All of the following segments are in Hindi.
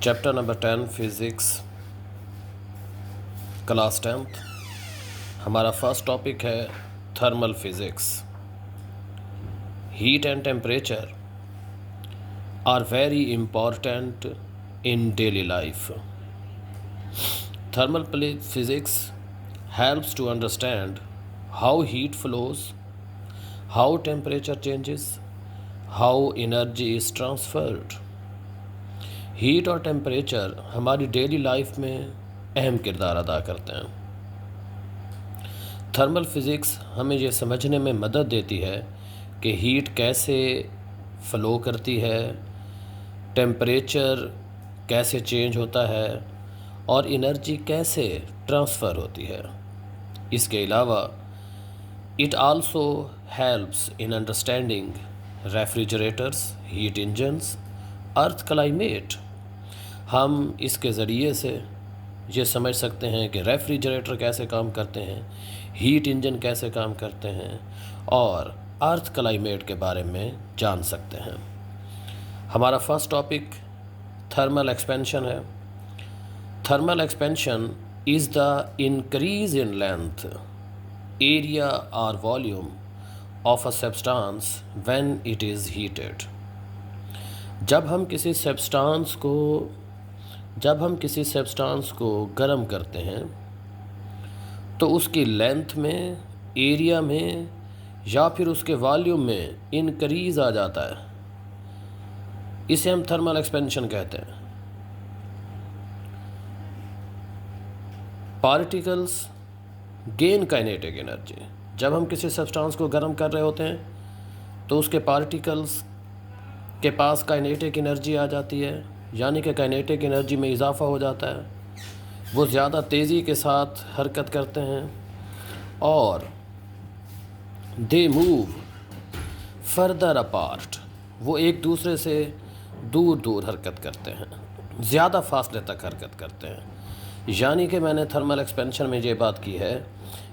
Chapter number 10 physics class 10th। हमारा फर्स्ट टॉपिक है thermal physics. Heat and temperature are very important in daily life. Thermal physics helps to understand how heat flows, how temperature changes, how energy is transferred। Heat और टेम्परेचर हमारी डेली लाइफ में अहम किरदार अदा करते हैं। थर्मल फिज़िक्स हमें ये समझने में मदद देती है कि हीट कैसे फ़्लो करती है, टेम्परेचर कैसे चेंज होता है और एनर्जी कैसे ट्रांसफ़र होती है। इसके अलावा it also helps in understanding refrigerators, heat engines, earth climate. हम इसके ज़रिए से ये समझ सकते हैं कि रेफ्रिजरेटर कैसे काम करते हैं, हीट इंजन कैसे काम करते हैं और अर्थ क्लाइमेट के बारे में जान सकते हैं। हमारा फर्स्ट टॉपिक थर्मल एक्सपेंशन है। Thermal expansion is the increase in length, area और volume of a substance when it is heated. जब हम किसी सब्सटेंस को गर्म करते हैं तो उसकी लेंथ में, एरिया में या फिर उसके वॉल्यूम में इंक्रीज़ आ जाता है। इसे हम थर्मल एक्सपेंशन कहते हैं। Particles gain kinetic energy. जब हम किसी सब्सटेंस को गर्म कर रहे होते हैं तो उसके पार्टिकल्स के पास काइनेटिक एनर्जी आ जाती है, यानी कि काइनेटिक एनर्जी में इजाफ़ा हो जाता है। वो ज़्यादा तेज़ी के साथ हरकत करते हैं और दे मूव फर्दर अपार्ट। वो एक दूसरे से दूर दूर हरकत करते हैं, ज़्यादा फासले तक हरकत करते हैं। यानी कि मैंने थर्मल एक्सपेंशन में ये बात की है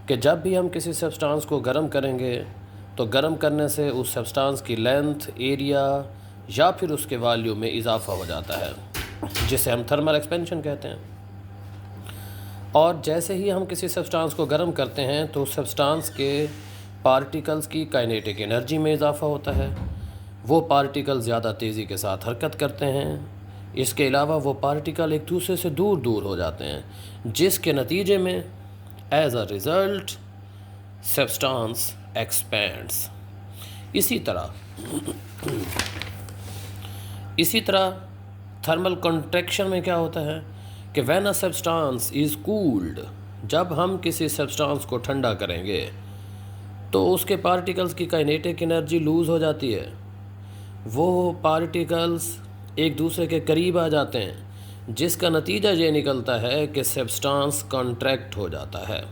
कि जब भी हम किसी सब्सटेंस को गर्म करेंगे तो गर्म करने से उस सब्सटेंस की लेंथ, एरिया या फिर उसके वॉल्यूम में इजाफ़ा हो जाता है, जिसे हम थर्मल एक्सपेंशन कहते हैं। और जैसे ही हम किसी सब्सटेंस को गर्म करते हैं तो उस सब्सटेंस के पार्टिकल्स की काइनेटिक एनर्जी में इजाफ़ा होता है। वो पार्टिकल ज़्यादा तेज़ी के साथ हरकत करते हैं। इसके अलावा वो पार्टिकल एक दूसरे से दूर दूर हो जाते हैं, जिसके नतीजे में as a result substance expands. इसी तरह थर्मल कंट्रैक्शन में क्या होता है कि when a substance is cooled, जब हम किसी सब्सटेंस को ठंडा करेंगे तो उसके पार्टिकल्स की काइनेटिक एनर्जी लूज़ हो जाती है। वो पार्टिकल्स एक दूसरे के करीब आ जाते हैं, जिसका नतीजा ये निकलता है कि सब्सटेंस कॉन्ट्रैक्ट हो जाता है।